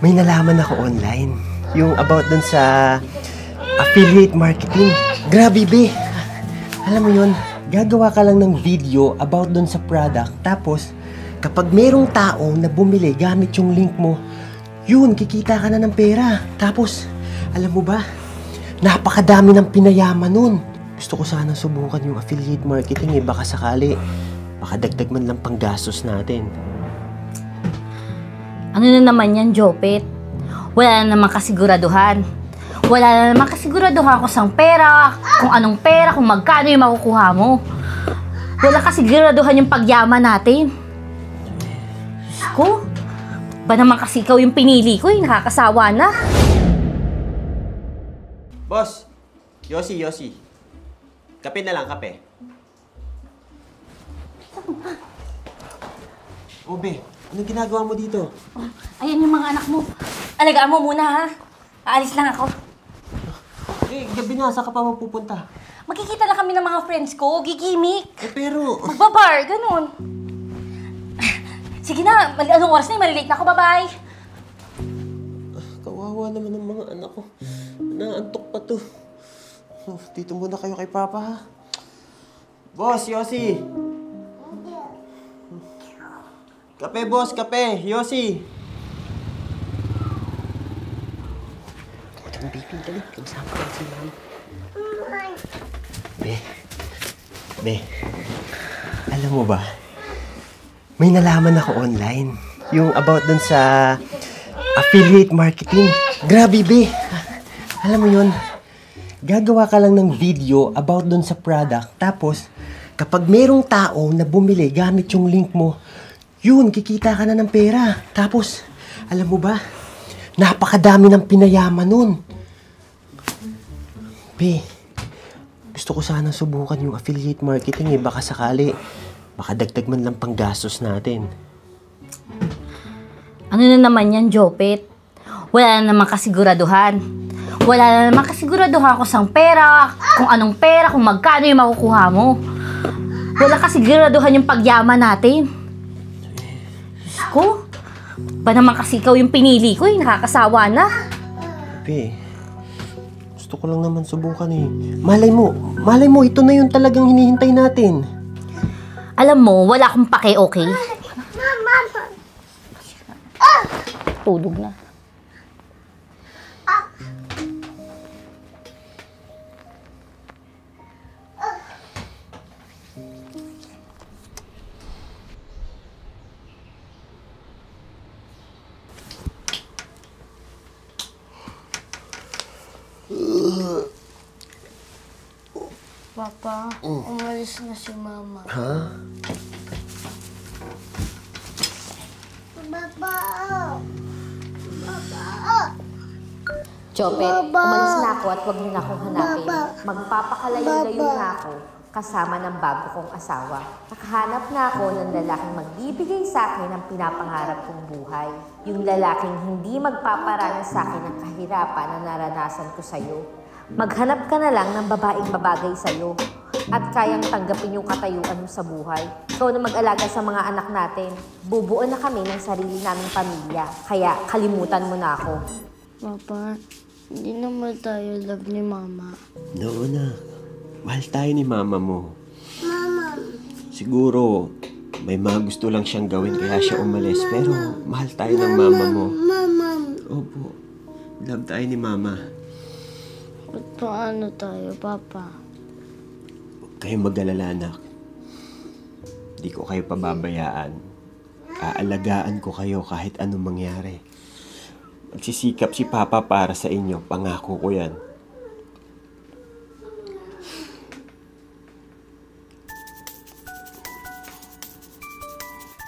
May nalaman ako online. Yung about dun sa affiliate marketing. Grabe, be. Alam mo yun, gagawa ka lang ng video about dun sa product. Tapos, kapag merong tao na bumili gamit yung link mo, yun, kikita ka na ng pera. Tapos, alam mo ba, napakadami ng pinayaman nun. Gusto ko sana subukan yung affiliate marketing baka sakali. Baka dagdag man lang panggastos natin. Ano na naman yan, Jopet? Wala na naman kasiguraduhan. Wala na naman kasiguraduhan kung saan pera, kung anong pera, kung magkano yung makukuha mo. Wala kasiguraduhan yung pagyaman natin. Diyos ko, ba naman kasi ikaw yung pinili ko, nakakasawa na. Boss, Yossi. Kape na lang, kape. Obe, anong ginagawa mo dito? Ayan yung mga anak mo. Alagaan mo muna, ha? Aalis lang ako. Gabi na, saan ka pa mapupunta? Magkikita lang kami ng mga friends ko, gigimik. Pero... Magbabar, ganun. Sige na, anong oras na yun? Malilate na ako, bye-bye. Kawawa naman ng mga anak ko. Naantok pa to. Dito muna kayo kay Papa, ha? Boss, Yossi! Kape, boss, kape! Yossi! Ang baby, dali. Kagsama ka si Mami. Be, alam mo ba? May nalaman ako online. Yung about dun sa affiliate marketing. Grabe, be. Alam mo yun, gagawa ka lang ng video about dun sa product. Tapos, kapag merong tao na bumili gamit yung link mo, yun, kikita ka na ng pera. Tapos, alam mo ba, napakadami ng pinayaman nun. Be, gusto ko sana subukan yung affiliate marketing baka sakali. Baka dagdag man lang panggastos natin. Ano na naman yan, Jopet? Wala na naman kasiguraduhan. Wala na naman kasiguraduhan kung saan pera, kung anong pera, kung magkano yung makukuha mo. Wala kasiguraduhan yung pagyaman natin. Diyos ko, ba naman kasi ikaw yung pinili ko, nakakasawa na. Be, gusto ko lang naman subukan Malay mo, ito na yung talagang hinihintay natin. Alam mo, wala akong pake, okay? Tulog na. Papa, umalis na si Mama. Ha? Jopet, umalis na ako at huwag niyo na akong hanapin. Magpapakalayo-layo na ako kasama ng bago kong asawa. Nakahanap na ako ng lalaking magbibigay sa akin ng pinapangarap kong buhay. Yung lalaking hindi magpaparanas sa akin ng kahirapan na naranasan ko sa'yo. Maghanap ka na lang ng babaeng babagay sa'yo at kayang tanggapin yung katayuan mo sa buhay. Ikaw na mag-alaga sa mga anak natin. Bubuo na kami ng sarili naming pamilya. Kaya kalimutan mo na ako. Papa, hindi naman tayo love ni Mama. Oo na. Mahal tayo ni Mama mo. Mama. Siguro, may mga gusto lang siyang gawin kaya siya umalis. Pero mahal tayo ng Mama mo. Mama. Opo. Love tayo ni Mama. Ba't paano tayo, Papa? Huwag kayong mag-alala, anak. Di ko kayo pababayaan. Aalagaan ko kayo kahit anong mangyari. Magsisikap si Papa para sa inyo. Pangako ko yan.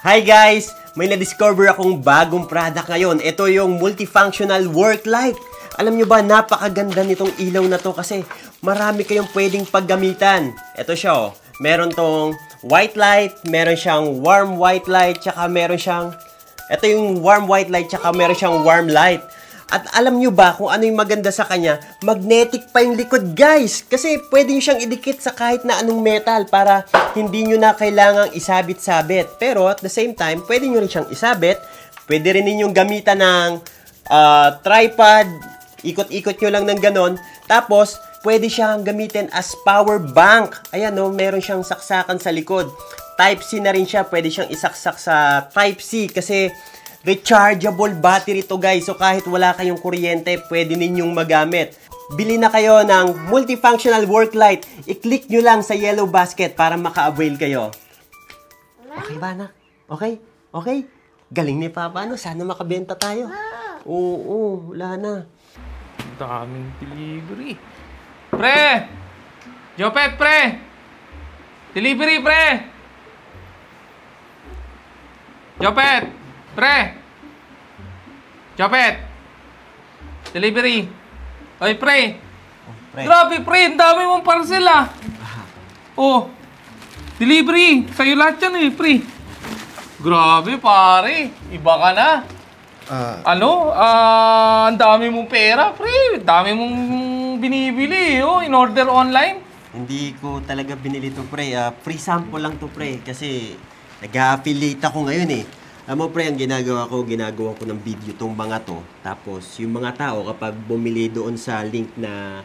Hi guys! May na-discover akong bagong product ngayon. Ito yung multifunctional work light. Alam nyo ba, napakaganda nitong ilaw na to kasi marami kayong pwedeng paggamitan. Ito siya, oh. Meron tong white light, meron siyang warm white light, tsaka meron siyang... Ito yung warm white light, tsaka meron siyang warm light. At alam nyo ba kung ano yung maganda sa kanya? Magnetic pa yung likod, guys! Kasi pwede nyo siyang idikit sa kahit na anong metal para hindi nyo na kailangang isabit-sabit. Pero at the same time, pwede nyo rin siyang isabit. Pwede rin ninyong gamitan ng tripod, ikot-ikot nyo lang ng ganon. Tapos, pwede siyang gamitin as power bank. Ayan, no, meron siyang saksakan sa likod. Type-C na rin siya, pwede siyang isaksak sa Type-C kasi rechargeable battery to guys. So kahit wala kayong kuryente, pwede ninyong magamit. Bili na kayo ng multifunctional work light. I-click nyo lang sa yellow basket para maka-avail kayo. Okay ba, anak? Okay? Okay? Galing ni Papa, no? Sana makabenta tayo. Oo, wala na. Daming delivery. Pre! Jopet, pre! Delivery, pre! Jopet! Pre! Jopet! Delivery! Oy, pre! Pre. Grabe, pre! Ang dami mong parcel, ah! Oh! Delivery! Sa'yo lahat yan, eh, pre! Grabe, pare! Iba ka na! Ang dami mong pera, pre! Dami mong binibili, oh! In order online? Hindi ko talaga binili to, pre. Free sample lang to, pre. Kasi nag-affiliate ako ngayon, eh. Alam mo, pre, ang ginagawa ko ng video tong mga to. Tapos, yung mga tao, kapag bumili doon sa link na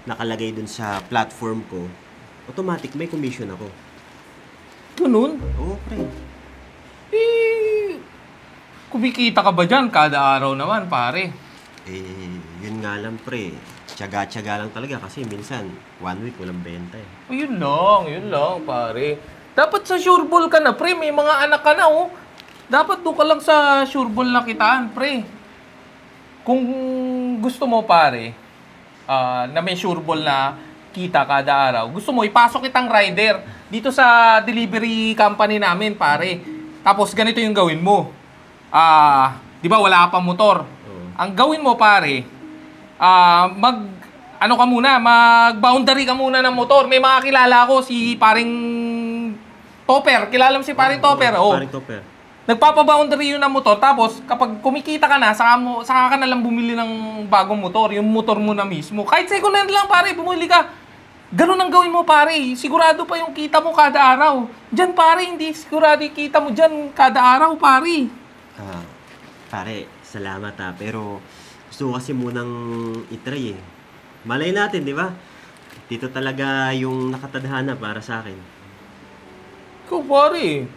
nakalagay doon sa platform ko, automatic may commission ako. Ganun? Oo, pre. Eh, kumikita ka ba dyan kada araw naman, pare? Eh, yun nga lang, pre. Tiyaga-tiyaga lang talaga kasi minsan, 1 week walang benta, eh. Oh, yun lang, pare. Dapat sa sureball ka na, pre. May mga anak ka na, oh. Dapat doon ka lang sa sureball na kitaan, pre. Kung gusto mo, pare, na may sureball na kita kada araw, gusto mo, ipasok kitang rider dito sa delivery company namin, pare. Tapos, ganito yung gawin mo. Di ba, wala ka pang motor. Ang gawin mo, pare, mag-boundary ka muna ng motor. May mga kilala ko, si paring Topper. Kilala mo si paring Topper? Oh. Paring Topper. Nagpapa-boundary yun ng motor, tapos kapag kumikita ka na, saka ka na lang bumili ng bagong motor, yung motor mo na mismo. Kahit second hand lang, pare, bumili ka. Ganun ang gawin mo, pare. Sigurado pa yung kita mo kada araw. Diyan, pare, hindi sigurado yung kita mo dyan kada araw, pare. Pare, salamat, pero gusto ko kasi munang itry, eh. Malay natin, di ba? Dito talaga yung nakatadhana para sa akin. Ikaw, pare.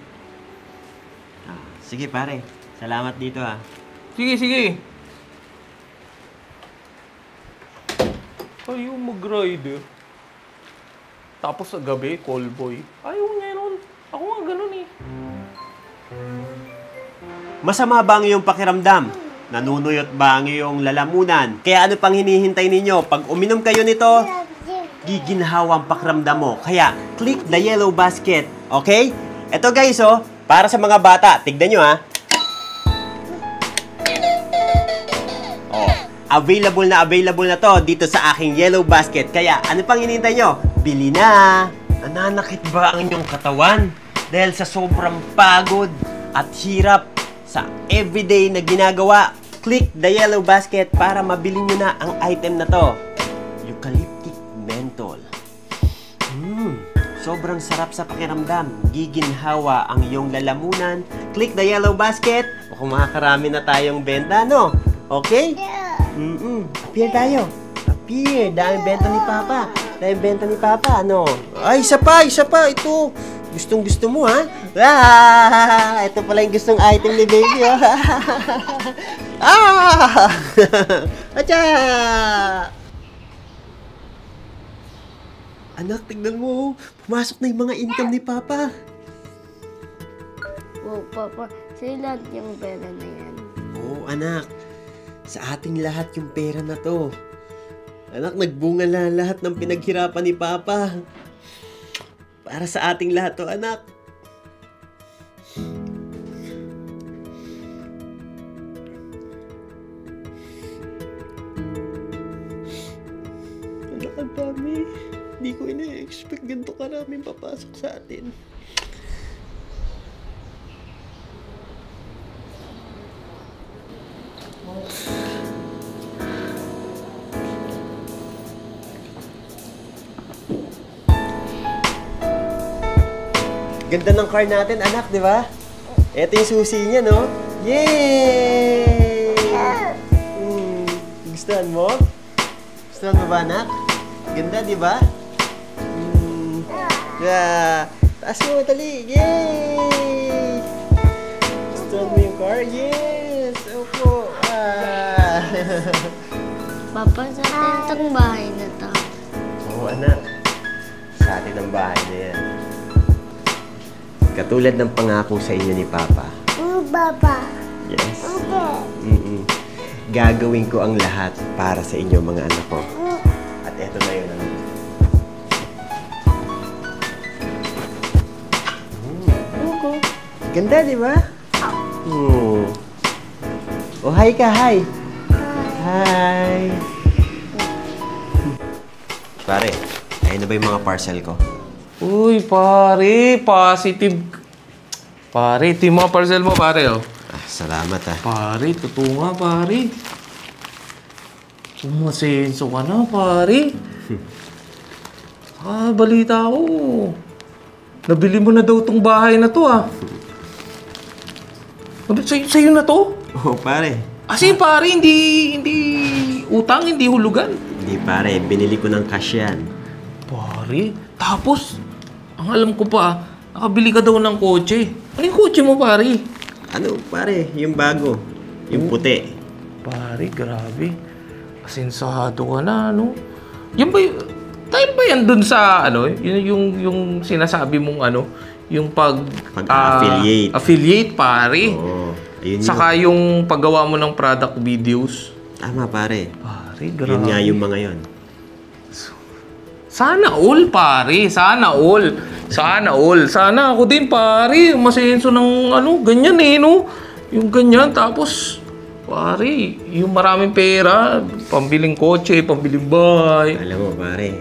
Sige, pare. Salamat dito, ah. Sige. Ayaw mag-rider. Tapos sa gabi, callboy. Ayaw niya nun. Ako nga ganun, eh. Masama ba ang iyong pakiramdam? Nanunuyot ba ang iyong lalamunan? Kaya ano pang hinihintay ninyo? Pag uminom kayo nito, giginhawa ang pakiramdam mo. Kaya, click the yellow basket. Okay? Ito guys, oh. Para sa mga bata. Tignan nyo, ha. Oh. Available na to dito sa aking yellow basket. Kaya, ano pang hinihintay nyo? Bili na! Nananakit ba ang inyong katawan? Dahil sa sobrang pagod at hirap sa everyday na ginagawa, click the yellow basket para mabili nyo na ang item na to. Eucalyptic menthol. Sobrang sarap sa pakiramdam. Giginhawa ang iyong lalamunan. Click the yellow basket. Kung makakarami na tayong benta, no? Okay? Appear tayo. Appear. Daming benta ni Papa. Ano? Ay, isa pa. Ito. Gustong gusto mo, ha? Ito pala yung gustong item ni baby, oh. Acha! Anak, tignan mo. Pumasok na yung mga income ni Papa. Oh, Papa, sa'yo lahat yung pera na yan. Oo, anak. Sa ating lahat yung pera na to. Anak, nagbunga na lahat ng pinaghirapan ni Papa. Para sa ating lahat to, anak. Anak, ang dami. Hindi ko ina-expect ganito karaming papasok sa atin. Ganda ng car natin, anak, di ba? Ito yung susi niya, no? Yay! Gustuhan mo? Gustuhan mo ba, anak? Ganda, di ba? Yeah. Taas mo, dali. Yay! Gustuhan mo yung car? Yes! Opo. Papa, sa atin itong bahay na to. Oo, anak. Sa atin ang bahay na yan. Katulad ng pangako sa inyo ni Papa. Papa. Yes. Gagawin ko ang lahat para sa inyo, mga anak ko. At eto na yun. Ganda, di ba? Oh, hi ka, hi. Hi. Pare, ayun na ba yung mga parcel ko? Uy, pare, positive. Pare, ito yung mga parcel mo, pare, oh. Salamat, ah. Pare, totoo nga, pare. Umasenso ka na, pare. Balita ko. Nabili mo na daw tong bahay na to, ah. Sa'yo na to? Oh, pare. Kasi pare, hindi utang, hindi hulugan. Hindi, pare. Binili ko ng cash yan. Pare, tapos, ang alam ko pa, nakabili ka daw ng kotse. Ano yung kotse mo, pare? Ano, pare? Yung bago. Yung puti. Pare, grabe. Asensado ka na, ano? Yan ba dahil ba yan dun sa, ano, yung sinasabi mong, ano, yung pag-affiliate. Affiliate, pare. Oo. Ayun Saka yung paggawa mo ng product videos. Tama, pare. Pare, grabe. Yun nga yung mga yon. Sana all, pare. Sana all. Sana all. Sana ako din, pare. Masenso ng, ano, ganyan eh, no? Yung ganyan, tapos, pare, yung maraming pera, pambiling kotse, pambiling bahay. Alam mo, pare,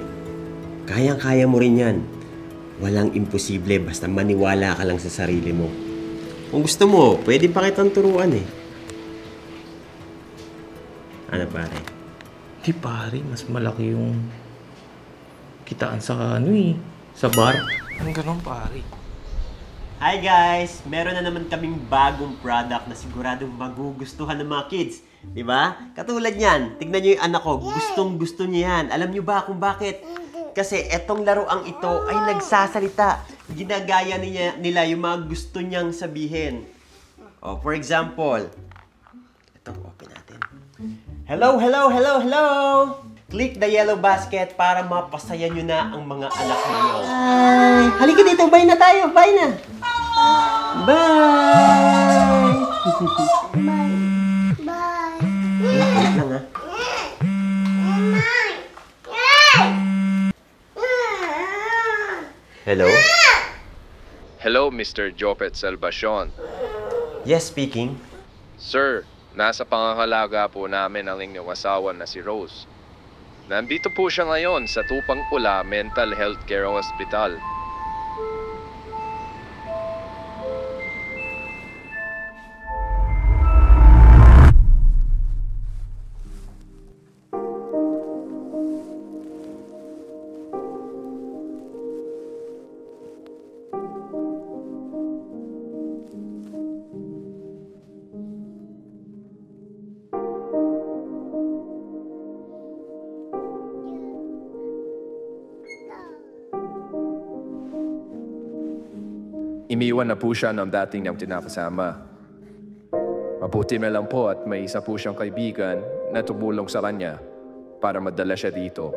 kayang-kaya mo rin yan. Walang imposible basta maniwala ka lang sa sarili mo. Kung gusto mo, pwede pa kitang turuan eh. Ano, pare? Di, pare, mas malaki yung kitaan sa ano eh, sa bar. Ang ganun, pare. Hi guys! Meron na naman kaming bagong product na siguradong magugustuhan ng mga kids. Diba? Katulad niyan. Tignan niyo yung anak ko. Gustong-gusto niya yan. Alam niyo ba kung bakit? Kasi etong laruang ito ay nagsasalita. Ginagaya nila yung mga gusto niyang sabihin. Oh, for example, ito, open natin. Hello, hello, hello, hello! Click the yellow basket para mapasaya nyo na ang mga anak ninyo. Hi! Halika dito, bye na tayo, bye na! Bye! Bye. Wait lang, ha? Hello? Hello, Mr. Jopet Salvacion. Yes, speaking. Sir, nasa pangangalaga po namin ang inyong asawa na si Rose. Nandito po siya ngayon sa Tupang Pula Mental Health Care Hospital. Iniwan na po siya ng dating niyang tinakasama. Mabuti na lang po at may isa po siyang kaibigan na tumulong sa kanya para madala siya dito.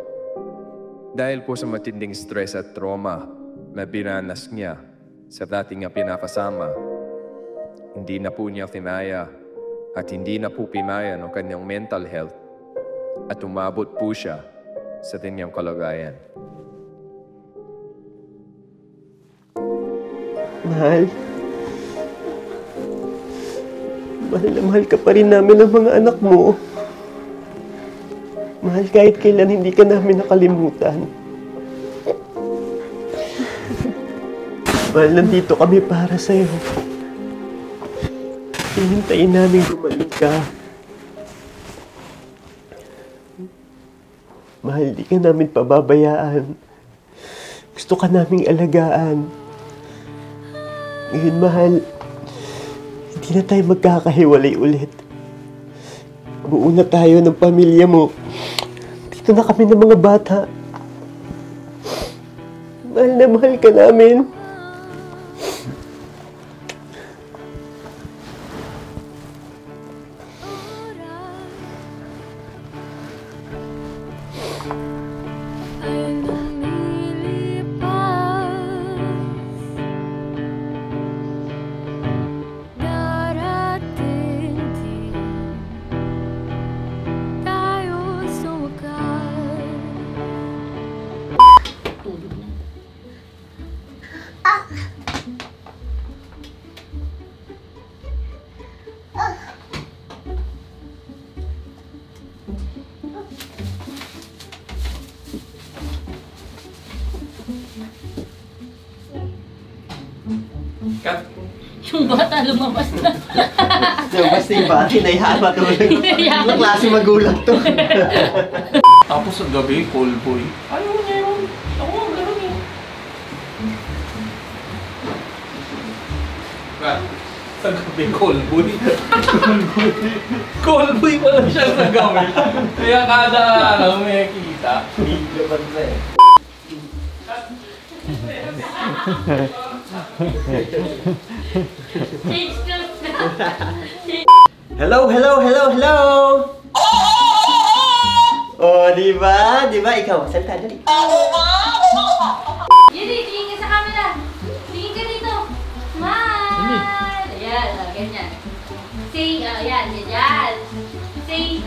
Dahil po sa matinding stress at trauma na binanas niya sa dating niyang pinakasama, hindi na po niya kinaya at hindi na po pinaya ng kanyang mental health at umabot po siya sa kanyang kalagayan. Mahal. Mahal na mahal ka pa rin namin ng mga anak mo. Mahal, kahit kailan hindi ka namin nakalimutan. Mahal, nandito kami para sa'yo. Hihintayin namin gumaling ka. Mahal, di ka namin pababayaan. Gusto ka naming alagaan. Ngayon, mahal, hindi na tayo magkakahiwalay ulit. Buo na tayo ng pamilya mo. Dito na kami ng mga bata. Mahal na mahal ka namin. Ay lumilipas, darating din tayo sa wakas. Kat, Yung bata lumabas na. Basta yung bata, nahihawa to. Anong klase magulang to? tapos sa gabi, call boy. Ayaw niya yun. Ako, ganun eh. Kat, sa gabi, call boy. Call boy pala siya sa gabi. Kaya kada araw may kita. Video pa na eh. Change clothes na. Hello, hello, hello, hello! Oh, di ba? Di ba? Ikaw, salita, dali. Yuri, tingin ka sa camera. Tingin ka dito. Smile. Ayan, ganyan. Say, ayan, ganyan. Say,